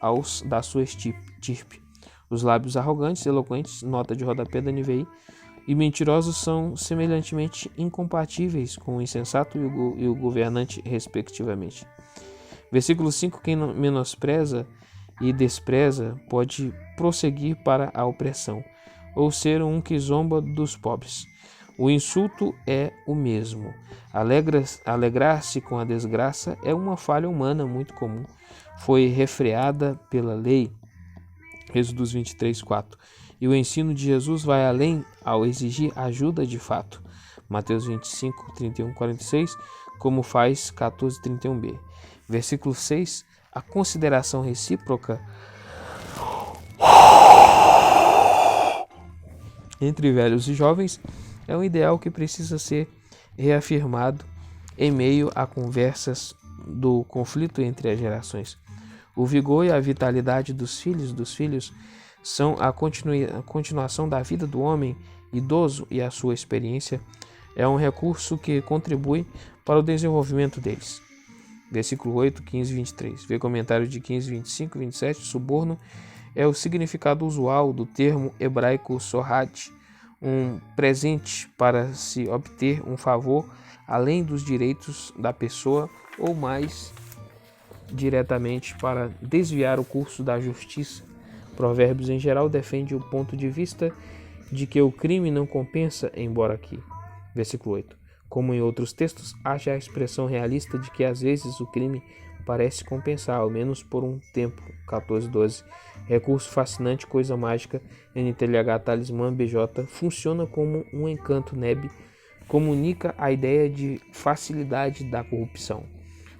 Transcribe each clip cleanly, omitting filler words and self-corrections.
aos da sua estirpe. Os lábios arrogantes, eloquentes, nota de rodapé da NVI, e mentirosos são semelhantemente incompatíveis com o insensato e o governante, respectivamente. Versículo 5: quem menospreza e despreza pode prosseguir para a opressão, ou ser um que zomba dos pobres. O insulto é o mesmo. Alegrar-se com a desgraça é uma falha humana muito comum. Foi refreada pela lei. Êxodo 23:4. E o ensino de Jesus vai além ao exigir ajuda de fato. Mateus 25:31-46, como faz 14:31b. Versículo 6. A consideração recíproca entre velhos e jovens é um ideal que precisa ser reafirmado em meio a conversas do conflito entre as gerações. O vigor e a vitalidade dos filhos são a continuação da vida do homem idoso, e a sua experiência é um recurso que contribui para o desenvolvimento deles. Versículo 8, 15 e 23. Vê comentário de 15, 25 e 27. Suborno é o significado usual do termo hebraico sorrat, um presente para se obter um favor além dos direitos da pessoa, ou mais diretamente para desviar o curso da justiça. Provérbios em geral defende o ponto de vista de que o crime não compensa, embora aqui. Versículo 8. Como em outros textos, haja a expressão realista de que às vezes o crime parece compensar, ao menos por um tempo. 14:12. Recurso fascinante, coisa mágica, NTLH, talismã, BJ, funciona como um encanto neb, comunica a ideia de facilidade da corrupção.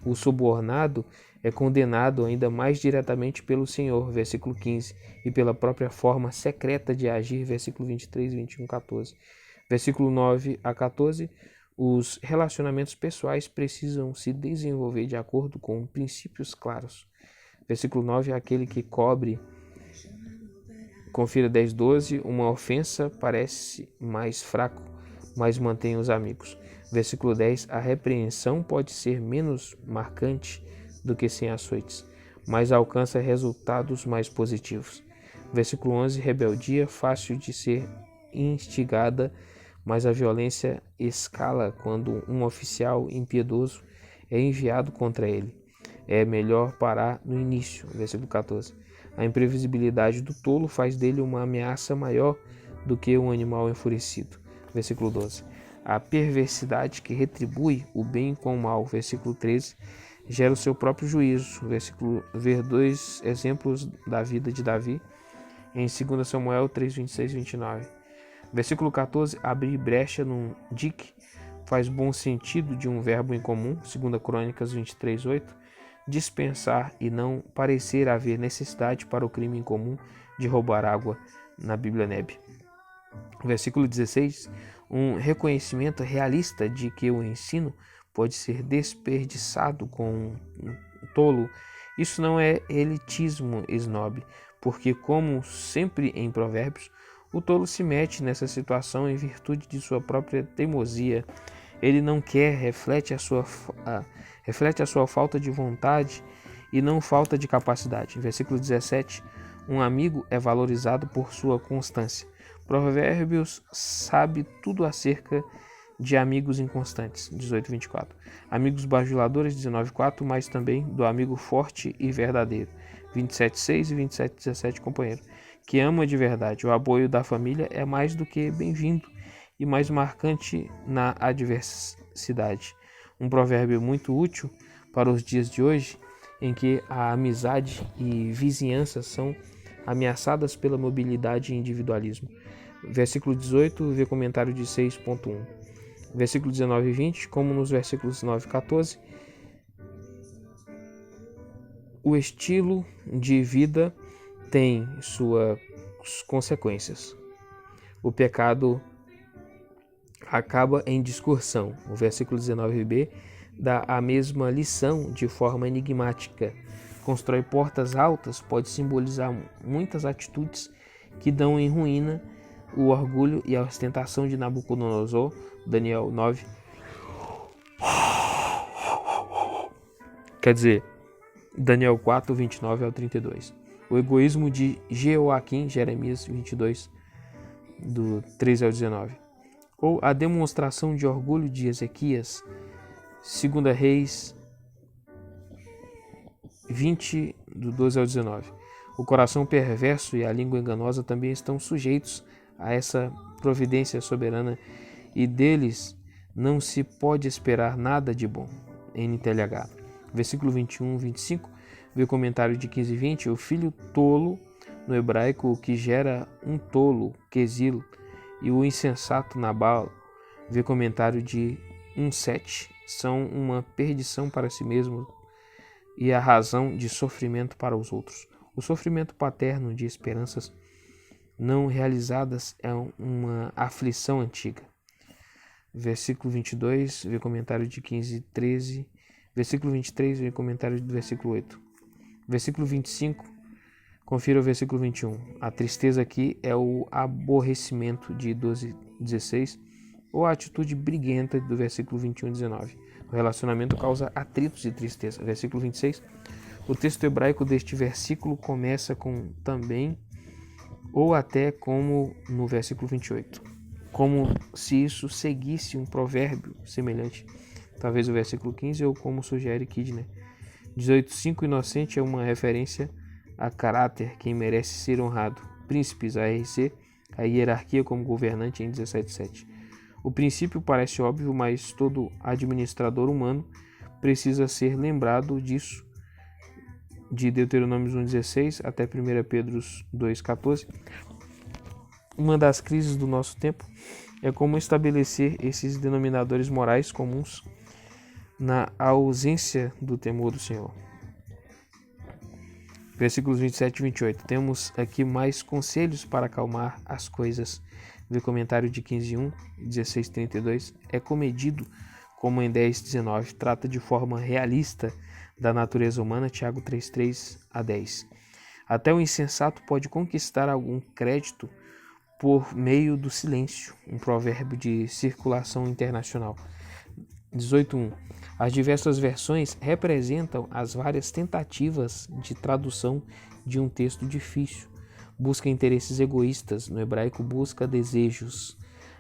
O subornado é condenado ainda mais diretamente pelo Senhor, versículo 15, e pela própria forma secreta de agir, versículo 23, 21, 14. Versículo 9 a 14. Os relacionamentos pessoais precisam se desenvolver de acordo com princípios claros. Versículo 9, aquele que cobre, confira 10:12, uma ofensa parece mais fraco, mas mantém os amigos. Versículo 10, a repreensão pode ser menos marcante do que sem açoites, mas alcança resultados mais positivos. Versículo 11, rebeldia fácil de ser instigada, mas a violência escala quando um oficial impiedoso é enviado contra ele. É melhor parar no início. Versículo 14. A imprevisibilidade do tolo faz dele uma ameaça maior do que um animal enfurecido. Versículo 12. A perversidade que retribui o bem com o mal. Versículo 13. Gera o seu próprio juízo. Versículo, ver 2 exemplos da vida de Davi em 2 Samuel 3, 26 e 29. Versículo 14, abrir brecha num dique faz bom sentido de um verbo em comum, 2 Crônicas 23, 8, dispensar e não parecer haver necessidade para o crime em comum de roubar água, na Bíblia Neb. Versículo 16, um reconhecimento realista de que o ensino pode ser desperdiçado com um tolo. Isso não é elitismo snob, porque, como sempre em Provérbios, o tolo se mete nessa situação em virtude de sua própria teimosia. Ele não quer, reflete a sua falta de vontade e não falta de capacidade. Versículo 17, um amigo é valorizado por sua constância. Provérbios sabe tudo acerca de amigos inconstantes. 18:24. Amigos bajuladores, 19:4, mas também do amigo forte e verdadeiro. 27:6 e 27:17, companheiro, que ama de verdade. O apoio da família é mais do que bem-vindo e mais marcante na adversidade. Um provérbio muito útil para os dias de hoje, em que a amizade e vizinhança são ameaçadas pela mobilidade e individualismo. Versículo 18, vê comentário de 6.1. Versículo 19 e 20, como nos versículos 9 e 14, o estilo de vida tem suas consequências. O pecado acaba em discursão. O versículo 19b dá a mesma lição de forma enigmática. Constrói portas altas, pode simbolizar muitas atitudes que dão em ruína o orgulho e a ostentação de Nabucodonosor, Daniel 9. Quer dizer, Daniel 4, 29 ao 32. O egoísmo de Jeoaquim, Jeremias 22, do 13 ao 19. Ou a demonstração de orgulho de Ezequias, 2 Reis 20, do 12 ao 19. O coração perverso e a língua enganosa também estão sujeitos a essa providência soberana e deles não se pode esperar nada de bom. NTLH. Versículo 21, 25. Vê o comentário de 15 e 20. O filho tolo, no hebraico, o que gera um tolo, quesilo, e o insensato, Nabal. Vê comentário de 1,7. São uma perdição para si mesmo e a razão de sofrimento para os outros. O sofrimento paterno de esperanças não realizadas é uma aflição antiga. Versículo 22, vê comentário de 15 e 13. Versículo 23, vê comentário do versículo 8. Versículo 25, confira o versículo 21. A tristeza aqui é o aborrecimento de 12, 16, ou a atitude briguenta do versículo 21 e 19. O relacionamento causa atritos e tristeza. Versículo 26. O texto hebraico deste versículo começa com também, ou até como no versículo 28. Como se isso seguisse um provérbio semelhante. Talvez o versículo 15, ou como sugere Kidner. 18.5. Inocente é uma referência a caráter, quem merece ser honrado. Príncipes, ARC, a hierarquia como governante em 17.7. O princípio parece óbvio, mas todo administrador humano precisa ser lembrado disso, de Deuteronômio 1,16 até 1 Pedro 2,14. Uma das crises do nosso tempo é como estabelecer esses denominadores morais comuns na ausência do temor do Senhor. Versículos 27 e 28. Temos aqui mais conselhos para acalmar as coisas. Vê comentário de 15.1, 16.32. É comedido, como em 10.19. Trata de forma realista da natureza humana, Tiago 3.3 a 10. Até o insensato pode conquistar algum crédito por meio do silêncio, um provérbio de circulação internacional. 18.1. As diversas versões representam as várias tentativas de tradução de um texto difícil. Busca interesses egoístas, no hebraico busca desejos.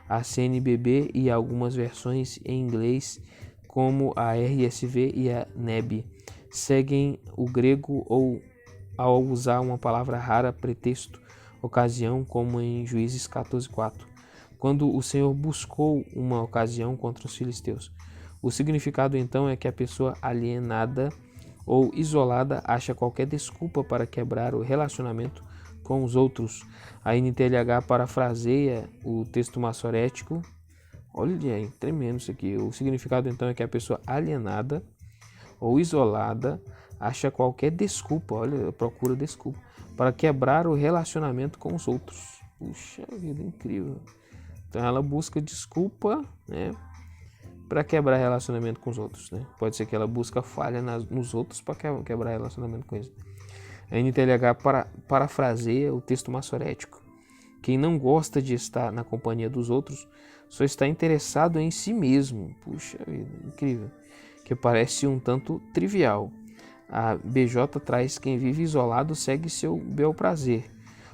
A CNBB e algumas versões em inglês, como a RSV e a NEB, seguem o grego ou ao usar uma palavra rara, pretexto, ocasião, como em Juízes 14.4, quando o Senhor buscou uma ocasião contra os filisteus. O significado então é que a pessoa alienada ou isolada acha qualquer desculpa para quebrar o relacionamento com os outros. A NTLH parafraseia o texto maçorético. Olha, é tremendo isso aqui. O significado então é que a pessoa alienada ou isolada acha qualquer desculpa, olha, procura desculpa, para quebrar o relacionamento com os outros. Puxa vida, incrível. Então ela busca desculpa, né, para quebrar relacionamento com os outros, né? Pode ser que ela busca falha nos outros para quebrar relacionamento com eles. A NTLH parafraseia o texto maçorético. Quem não gosta de estar na companhia dos outros só está interessado em si mesmo. Puxa vida, incrível. Que parece um tanto trivial. A BJ traz: quem vive isolado segue seu bel prazer.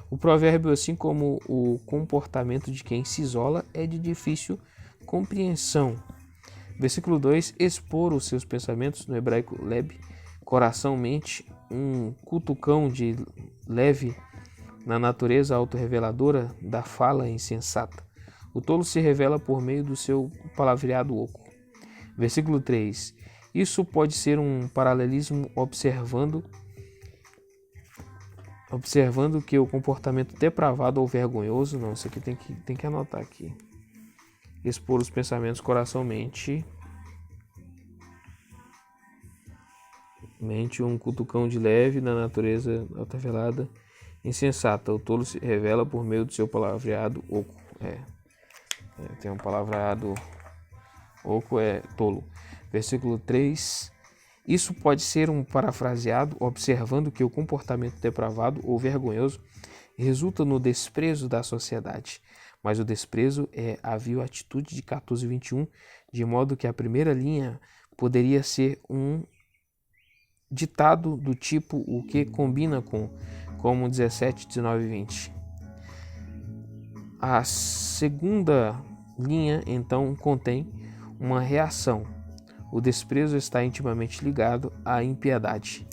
O provérbio, assim como o comportamento de quem se isola, é de difícil compreensão. Versículo 2. Expor os seus pensamentos, no hebraico leb, coração, mente, um cutucão de leve na natureza autorreveladora da fala insensata. O tolo se revela por meio do seu palavreado oco. Versículo 3. Isso pode ser um paralelismo observando que o comportamento depravado ou vergonhoso, não, isso aqui tem que anotar aqui. Expor os pensamentos, coração, mente, um cutucão de leve na natureza autorrevelada insensata. O tolo se revela por meio do seu palavreado oco. Tem um palavreado oco, é tolo. Versículo 3. Isso pode ser um parafraseado observando que o comportamento depravado ou vergonhoso resulta no desprezo da sociedade. Mas o desprezo é a vil atitude de 14:21, de modo que a primeira linha poderia ser um ditado do tipo o que combina com, como 17, 19 e 20. A segunda linha, então, contém uma reação. O desprezo está intimamente ligado à impiedade.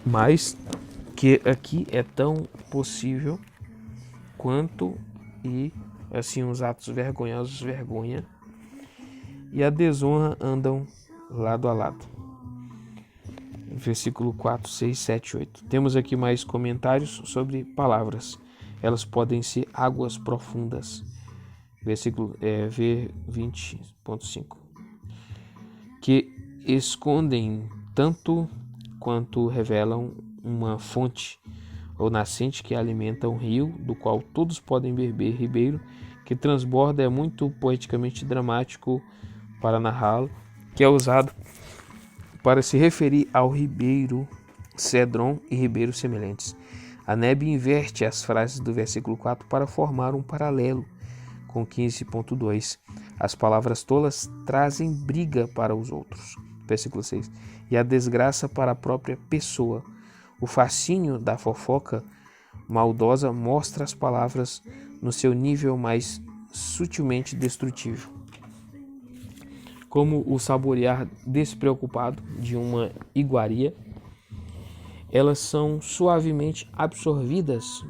Mas que aqui é tão possível quanto e assim os atos vergonhosos, vergonha e a desonra andam lado a lado. Versículo 4, 6, 7, 8. Temos aqui mais comentários sobre palavras. Elas podem ser águas profundas. Versículo V20.5. Que escondem tanto quanto revelam uma fonte ou nascente que alimenta um rio, do qual todos podem beber. Ribeiro que transborda é muito poeticamente dramático para narrá-lo, que é usado para se referir ao ribeiro Cedron e ribeiros semelhantes. A Nebe inverte as frases do versículo 4 para formar um paralelo com 15.2. As palavras tolas trazem briga para os outros. Versículo 6. E a desgraça para a própria pessoa. O fascínio da fofoca maldosa mostra as palavras no seu nível mais sutilmente destrutivo, como o saborear despreocupado de uma iguaria. Elas são suavemente absorvidas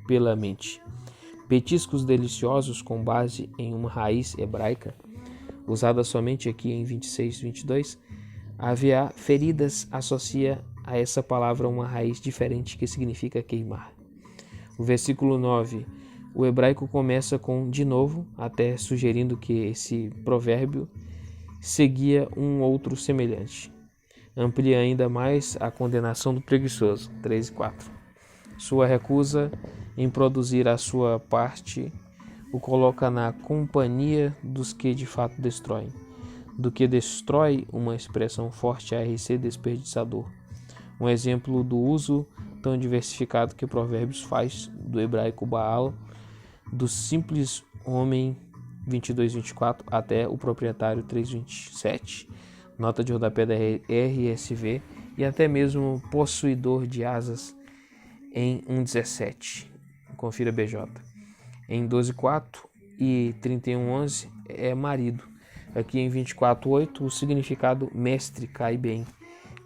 pela mente. Petiscos deliciosos com base em uma raiz hebraica, usada somente aqui em 26, 22, havia feridas associa a essa palavra uma raiz diferente que significa queimar. O versículo 9, o hebraico começa com de novo, até sugerindo que esse provérbio seguia um outro semelhante. Amplia ainda mais a condenação do preguiçoso, 3 e 4. Sua recusa em produzir a sua parte o coloca na companhia dos que de fato destroem. Do que destrói, uma expressão forte a RC desperdiçador. Um exemplo do uso tão diversificado que Provérbios faz do hebraico Baal, do simples homem 22:24 até o proprietário 3:27, nota de rodapé da RSV, e até mesmo possuidor de asas em 1:17. Confira BJ. Em 12:4 e 31:11 é marido. Aqui em 24:8 o significado mestre cai bem.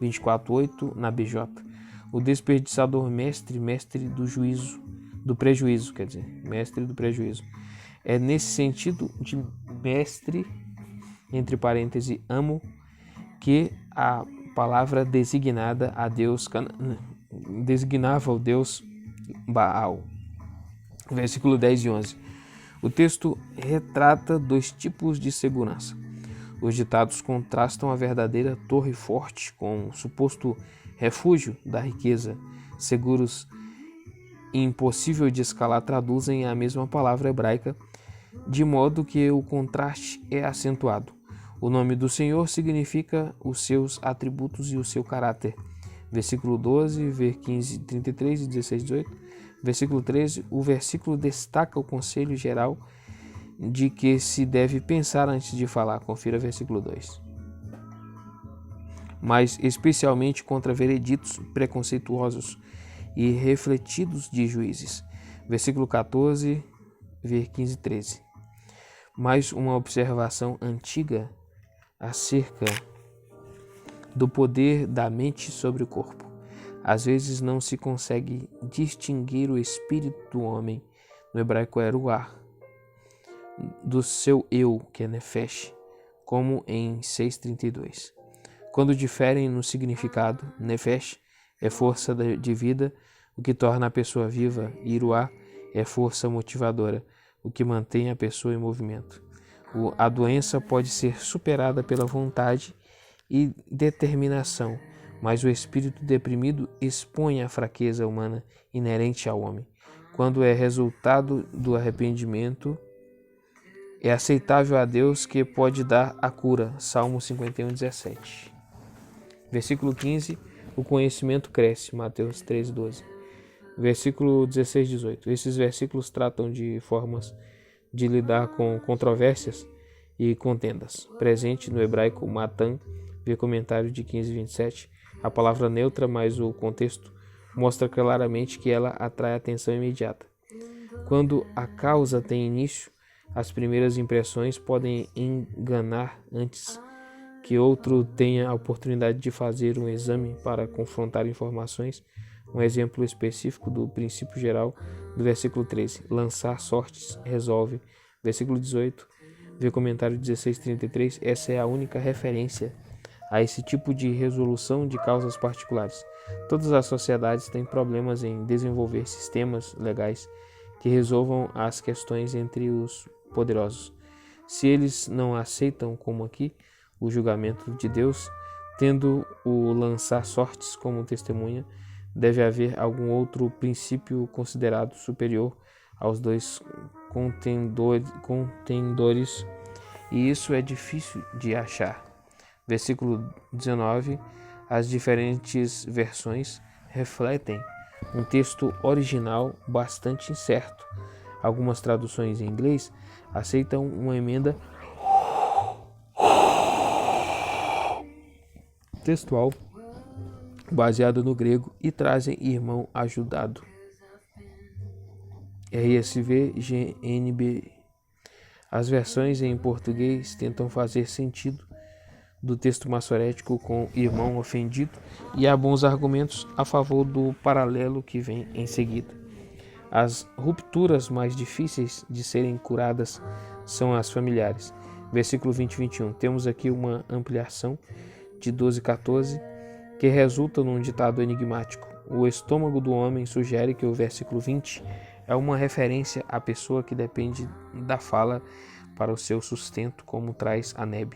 24:8 na BJ. O desperdiçador mestre do juízo, do prejuízo, quer dizer, mestre do prejuízo. É nesse sentido de mestre, entre parênteses, amo, que a palavra designada a Deus, designava o Deus Baal. Versículo 10 e 11. O texto retrata dois tipos de segurança. Os ditados contrastam a verdadeira torre forte com o suposto refúgio da riqueza. Seguros e impossível de escalar traduzem a mesma palavra hebraica, de modo que o contraste é acentuado. O nome do Senhor significa os seus atributos e o seu caráter. Versículo 12, ver 15, 33 e 16, 18. Versículo 13, o versículo destaca o conselho geral de que se deve pensar antes de falar. Confira versículo 2. Mas especialmente contra vereditos preconceituosos e refletidos de juízes. Versículo 14, ver 15 e 13. Mais uma observação antiga acerca do poder da mente sobre o corpo. Às vezes não se consegue distinguir o espírito do homem, no hebraico é ruach, do seu eu, que é nefesh, como em 6:32. Quando diferem no significado, nefesh é força de vida, o que torna a pessoa viva, e ruach é força motivadora, o que mantém a pessoa em movimento. A doença pode ser superada pela vontade e determinação, mas o espírito deprimido expõe a fraqueza humana inerente ao homem. Quando é resultado do arrependimento, é aceitável a Deus, que pode dar a cura. Salmo 51:17. Versículo 15. O conhecimento cresce. Mateus 13:12. Versículo 16-18. Esses versículos tratam de formas de lidar com controvérsias e contendas. Presente no hebraico Matan, vê comentário de 15:27. A palavra neutra mais o contexto mostra claramente que ela atrai atenção imediata. Quando a causa tem início, as primeiras impressões podem enganar antes que outro tenha a oportunidade de fazer um exame para confrontar informações. Um exemplo específico do princípio geral do versículo 13. Lançar sortes resolve. Versículo 18. Vê comentário 16:33. Essa é a única referência a esse tipo de resolução de causas particulares. Todas as sociedades têm problemas em desenvolver sistemas legais que resolvam as questões entre os poderosos. Se eles não aceitam, como aqui, o julgamento de Deus, tendo o lançar sortes como testemunha, deve haver algum outro princípio considerado superior aos dois contendores, e isso é difícil de achar. Versículo 19. As diferentes versões refletem um texto original bastante incerto. Algumas traduções em inglês aceitam uma emenda textual baseada no grego e trazem irmão ajudado. RSV, GNB. As versões em português tentam fazer sentido do texto massorético com irmão ofendido, e há bons argumentos a favor do paralelo que vem em seguida. As rupturas mais difíceis de serem curadas são as familiares. Versículo 20 e 21. Temos aqui uma ampliação de 12:14 que resulta num ditado enigmático. O estômago do homem sugere que o versículo 20 é uma referência à pessoa que depende da fala para o seu sustento, como traz Aneb.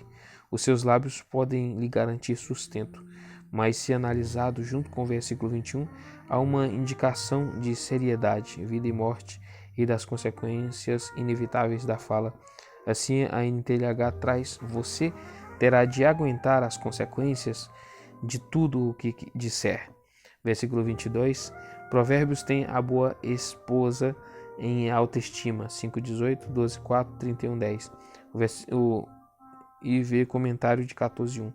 Os seus lábios podem lhe garantir sustento, mas se analisado junto com o versículo 21, há uma indicação de seriedade, vida e morte e das consequências inevitáveis da fala. Assim, a NTLH traz: você terá de aguentar as consequências de tudo o que disser. Versículo 22. Provérbios tem a boa esposa em alta estima. 5:18, 12:4, 31:10. E vê comentário de 14:1.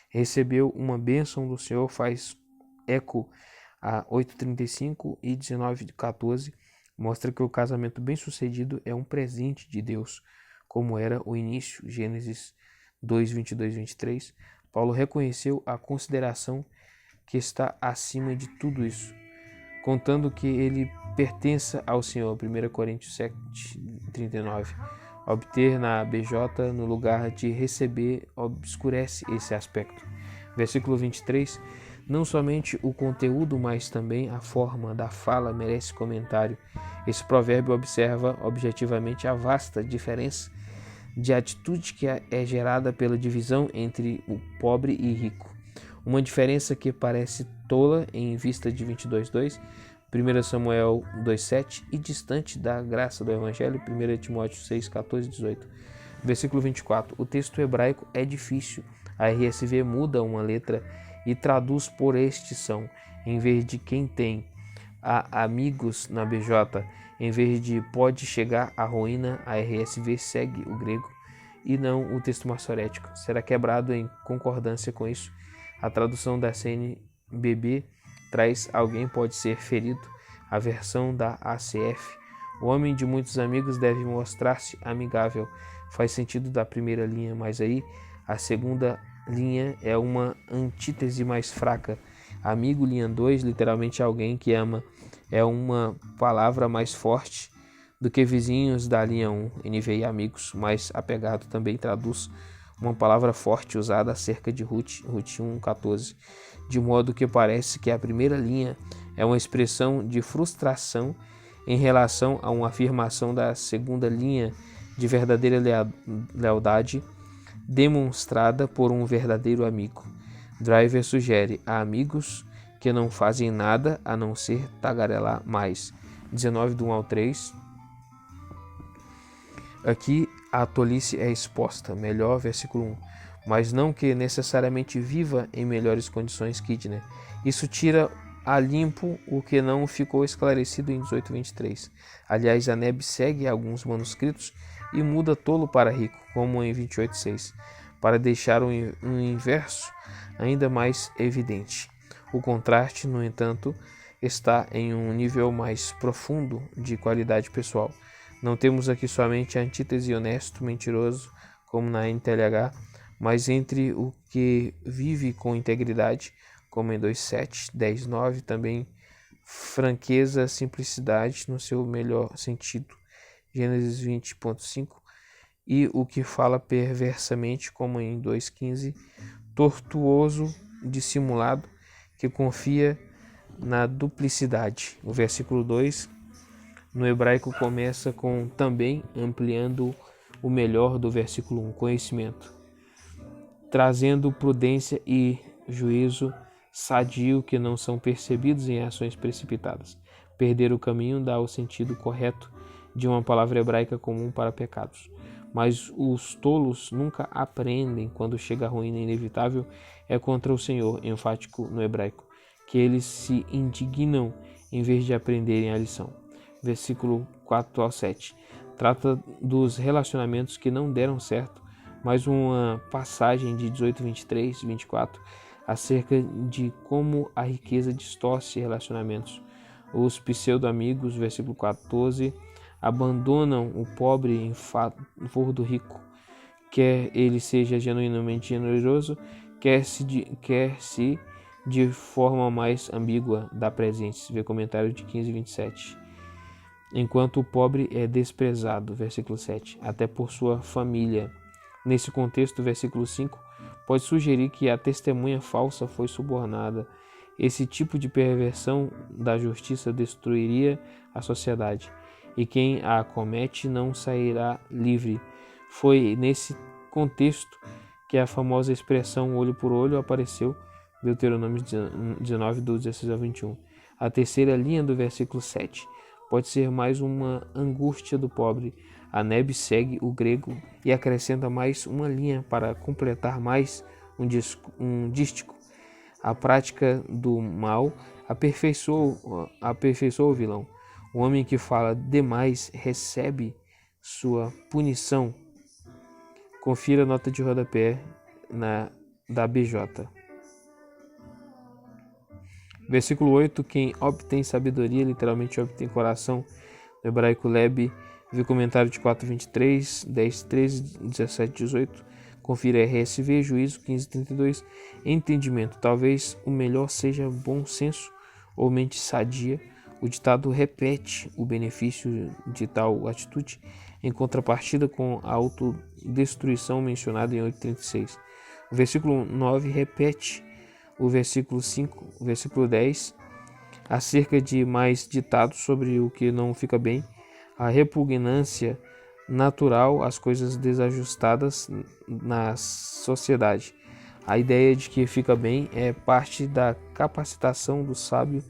Recebeu uma bênção do Senhor, faz eco a 8:35 e 19:14. Mostra que o casamento bem-sucedido é um presente de Deus, como era o início. Gênesis 2:22-23. Paulo reconheceu a consideração que está acima de tudo isso, contando que ele pertença ao Senhor. 1 Coríntios 7:39. Obter na BJ no lugar de receber obscurece esse aspecto. Versículo 23. Não somente o conteúdo, mas também a forma da fala merece comentário. Esse provérbio observa objetivamente a vasta diferença de atitude que é gerada pela divisão entre o pobre e rico. Uma diferença que parece tola em vista de 22:2, 1 Samuel 2:7 e distante da graça do Evangelho, 1 Timóteo 6:14-18. Versículo 24. O texto hebraico é difícil. A RSV muda uma letra e traduz por este são, em vez de quem tem. A amigos na BJ, em vez de pode chegar à ruína, a RSV segue o grego e não o texto massorético. Será quebrado em concordância com isso. A tradução da CNBB traz alguém pode ser ferido. A versão da ACF, o homem de muitos amigos deve mostrar-se amigável. Faz sentido da primeira linha, mas aí a segunda linha é uma antítese mais fraca. Amigo, linha 2, literalmente alguém que ama. É uma palavra mais forte do que vizinhos da linha 1, NVI amigos, mais apegado também traduz uma palavra forte usada acerca de Ruth 1:14, de modo que parece que a primeira linha é uma expressão de frustração em relação a uma afirmação da segunda linha de verdadeira lealdade demonstrada por um verdadeiro amigo. Driver sugere a amigos que não fazem nada a não ser tagarelar mais. 19:1-3. Aqui a tolice é exposta. Melhor, versículo 1. Mas não que necessariamente viva em melhores condições que Kidner. Isso tira a limpo o que não ficou esclarecido em 18:23. Aliás, Aneb segue alguns manuscritos e muda tolo para rico, como em 28:6, para deixar o inverso ainda mais evidente. O contraste, no entanto, está em um nível mais profundo de qualidade pessoal. Não temos aqui somente a antítese honesto-mentiroso, como na NTLH, mas entre o que vive com integridade, como em 2:7, 10:9, também franqueza, simplicidade no seu melhor sentido, Gênesis 20:5, e o que fala perversamente, como em 2:15, tortuoso, dissimulado, que confia na duplicidade. O versículo 2 no hebraico começa com também, ampliando o melhor do versículo 1, conhecimento, trazendo prudência e juízo sadio que não são percebidos em ações precipitadas. Perder o caminho dá o sentido correto de uma palavra hebraica comum para pecados. Mas os tolos nunca aprendem quando chega a ruína inevitável, é contra o Senhor, enfático no hebraico, que eles se indignam em vez de aprenderem a lição. Versículo 4-7. Trata dos relacionamentos que não deram certo, mais uma passagem de 18, 23, 24, acerca de como a riqueza distorce relacionamentos. Os pseudo-amigos, versículo 14, abandonam o pobre em favor do rico, quer ele seja genuinamente generoso, quer-se de forma mais ambígua dá presentes. Vê comentário de 15 e 27. Enquanto o pobre é desprezado, versículo 7, até por sua família. Nesse contexto, versículo 5, pode sugerir que a testemunha falsa foi subornada. Esse tipo de perversão da justiça destruiria a sociedade, e quem a comete não sairá livre. Foi nesse contexto que a famosa expressão olho por olho apareceu, Deuteronômio 19, do 16 ao 21. A terceira linha do versículo 7 pode ser mais uma angústia do pobre. A Neb segue o grego e acrescenta mais uma linha para completar mais um dístico. A prática do mal aperfeiçoa o vilão. O homem que fala demais recebe sua punição. Confira a nota de rodapé da BJ. Versículo 8. Quem obtém sabedoria, literalmente obtém coração. No hebraico leb. Vê comentário de 4:23, 10:13, 17:18. Confira RSV, juízo 15:32. Entendimento. Talvez o melhor seja bom senso ou mente sadia. O ditado repete o benefício de tal atitude, em contrapartida com a autodestruição mencionada em 8:36. O versículo 9 repete o versículo 5, o versículo 10, acerca de mais ditados sobre o que não fica bem, a repugnância natural às coisas desajustadas na sociedade. A ideia de que fica bem é parte da capacitação do sábio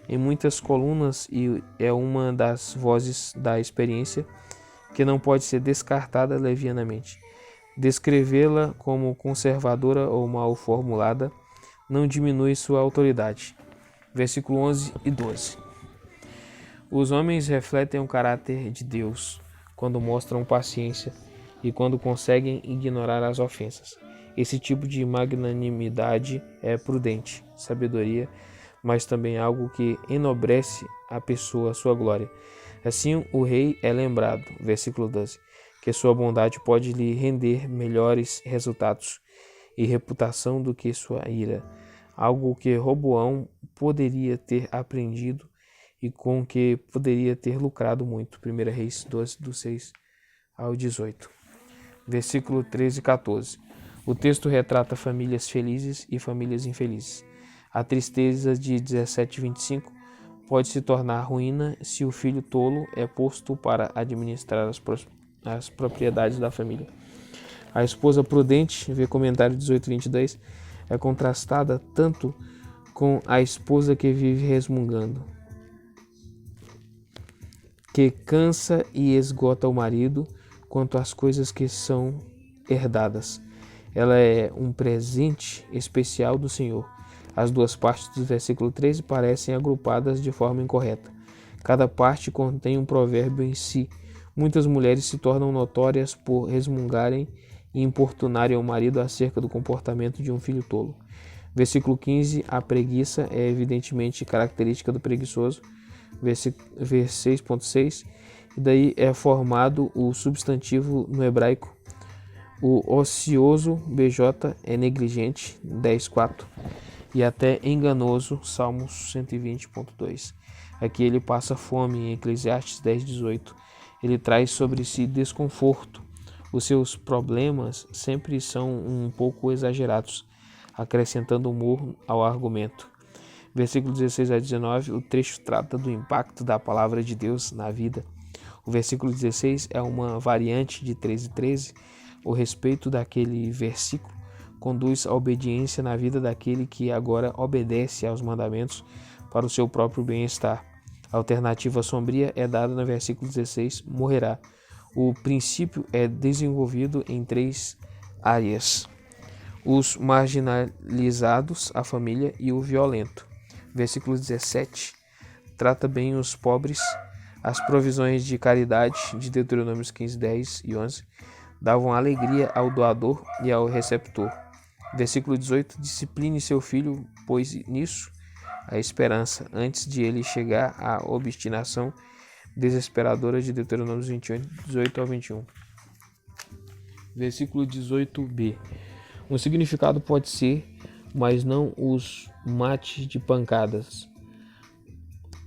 em muitas colunas e é uma das vozes da experiência que não pode ser descartada levianamente. Descrevê-la como conservadora ou mal formulada não diminui sua autoridade. Versículo 11 e 12. Os homens refletem o caráter de Deus quando mostram paciência e quando conseguem ignorar as ofensas. Esse tipo de magnanimidade é prudente, sabedoria, mas também algo que enobrece a pessoa, sua glória. Assim, o rei é lembrado, versículo 12, que sua bondade pode lhe render melhores resultados e reputação do que sua ira, algo que Roboão poderia ter aprendido e com que poderia ter lucrado muito. 1 Reis 12, do 6 ao 18. Versículo 13 e 14. O texto retrata famílias felizes e famílias infelizes. A tristeza de 17:25 pode se tornar ruína se o filho tolo é posto para administrar as propriedades da família. A esposa prudente, vê comentário 18:22, é contrastada tanto com a esposa que vive resmungando, que cansa e esgota o marido, quanto as coisas que são herdadas. Ela é um presente especial do Senhor. As duas partes do versículo 13 parecem agrupadas de forma incorreta. Cada parte contém um provérbio em si. Muitas mulheres se tornam notórias por resmungarem e importunarem o marido acerca do comportamento de um filho tolo. Versículo 15. A preguiça é evidentemente característica do preguiçoso. Versículo 6.6. E daí é formado o substantivo no hebraico. O ocioso, BJ, é negligente, 10.4. E até enganoso, Salmos 120.2. Aqui ele passa fome, em Eclesiastes 10.18. Ele traz sobre si desconforto. Os seus problemas sempre são um pouco exagerados, acrescentando humor ao argumento. Versículo 16 a 19, o trecho trata do impacto da palavra de Deus na vida. O versículo 16 é uma variante de 13:13. O respeito daquele versículo conduz à obediência na vida daquele que agora obedece aos mandamentos para o seu próprio bem-estar. A alternativa sombria é dada no versículo 16, morrerá. O princípio é desenvolvido em 3 áreas: os marginalizados, a família e o violento. Versículo 17 trata bem os pobres. As provisões de caridade de Deuteronômios 15, 10 e 11 davam alegria ao doador e ao receptor. Versículo 18, discipline seu filho, pois nisso a esperança, antes de ele chegar à obstinação desesperadora de Deuteronômios 21, 18 ao 21. Versículo 18b. Um significado pode ser, mas não os mates de pancadas.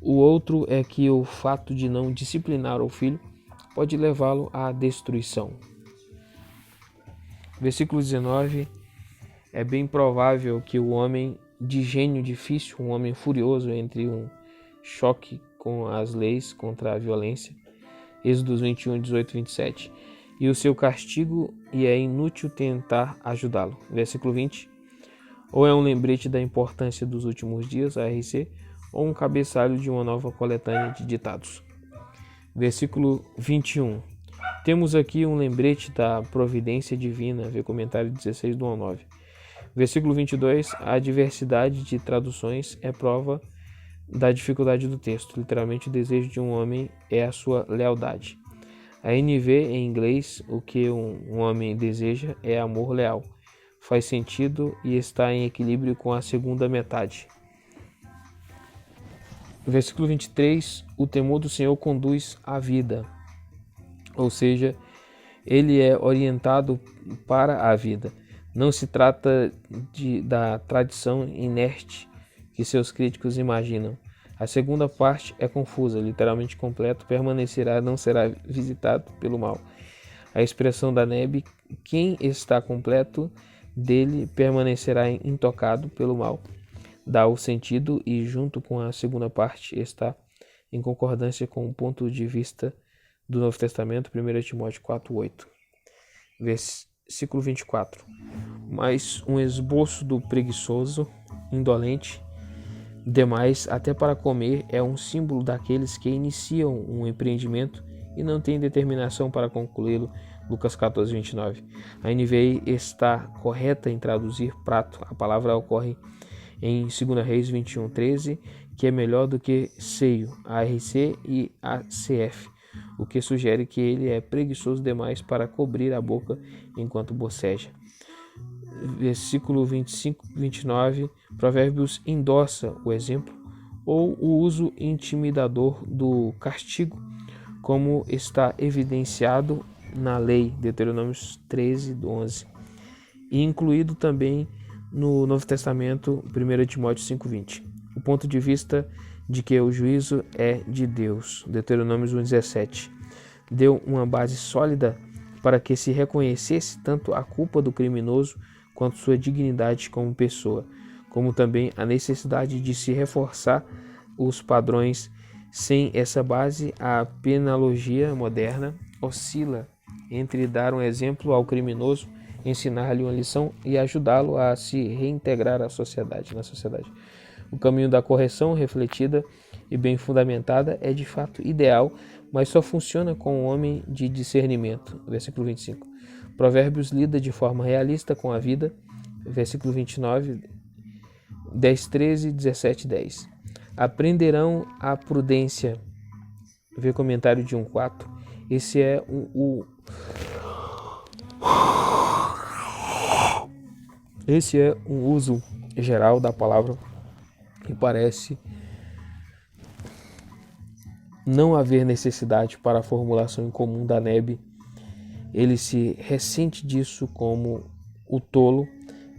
O outro é que o fato de não disciplinar o filho pode levá-lo à destruição. Versículo 19. É bem provável que o homem de gênio difícil, um homem furioso entre um choque com as leis contra a violência, Êxodo 21, 18 27, e o seu castigo, e é inútil tentar ajudá-lo. Versículo 20. Ou é um lembrete da importância dos últimos dias, ARC, ou um cabeçalho de uma nova coletânea de ditados. Versículo 21. Temos aqui um lembrete da providência divina, vê comentário 16 do 1 ao 9. Versículo 22. A diversidade de traduções é prova da dificuldade do texto. Literalmente, o desejo de um homem é a sua lealdade. A NV, em inglês, o que um homem deseja é amor leal. Faz sentido e está em equilíbrio com a segunda metade. Versículo 23, o temor do Senhor conduz à vida, ou seja, ele é orientado para a vida. Não se trata da tradição inerte que seus críticos imaginam. A segunda parte é confusa, literalmente completo, permanecerá, não será visitado pelo mal. A expressão da Nebe, quem está completo dele permanecerá intocado pelo mal, dá o sentido e, junto com a segunda parte, está em concordância com o ponto de vista do Novo Testamento, 1 Timóteo 4:8. Versículo 24. Mas um esboço do preguiçoso, indolente, demais até para comer, é um símbolo daqueles que iniciam um empreendimento e não têm determinação para concluí-lo. Lucas 14:29. A NVI está correta em traduzir prato. A palavra ocorre em 2 Reis 21:13, que é melhor do que seio, ARC e ACF, o que sugere que ele é preguiçoso demais para cobrir a boca enquanto boceja. Versículo 25-29, Provérbios endossa o exemplo ou o uso intimidador do castigo, como está evidenciado na lei, Deuteronômios 13:11, e incluído também no Novo Testamento, 1 Timóteo 5:20. O ponto de vista de que o juízo é de Deus, Deuteronômios 1:17, deu uma base sólida para que se reconhecesse tanto a culpa do criminoso quanto sua dignidade como pessoa, como também a necessidade de se reforçar os padrões. Sem essa base, a penologia moderna oscila entre dar um exemplo ao criminoso, ensinar-lhe uma lição e ajudá-lo a se reintegrar na sociedade. O caminho da correção refletida e bem fundamentada é de fato ideal, mas só funciona com um homem de discernimento. Versículo 25. Provérbios lida de forma realista com a vida. Versículo 29, 10:13, 17:10. Aprenderão a prudência. Vê comentário de 1:4. Esse é Esse é um uso geral da palavra e parece não haver necessidade para a formulação em comum da NEB. Ele se ressente disso como o tolo,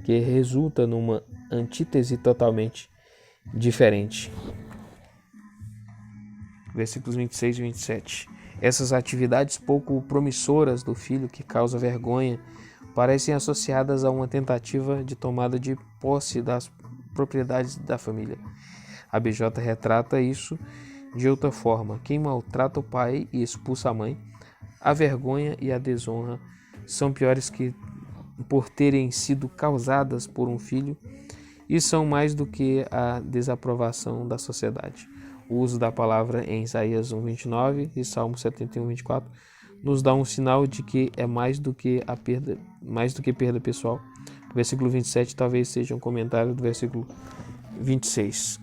que resulta numa antítese totalmente diferente. Versículos 26 e 27. Essas atividades pouco promissoras do filho que causa vergonha parecem associadas a uma tentativa de tomada de posse das propriedades da família. A BJ retrata isso de outra forma. Quem maltrata o pai e expulsa a mãe, a vergonha e a desonra são piores que por terem sido causadas por um filho e são mais do que a desaprovação da sociedade. O uso da palavra em Isaías 1:29 e Salmo 71:24 nos dá um sinal de que é mais do que perda pessoal. O versículo 27 talvez seja um comentário do versículo 26.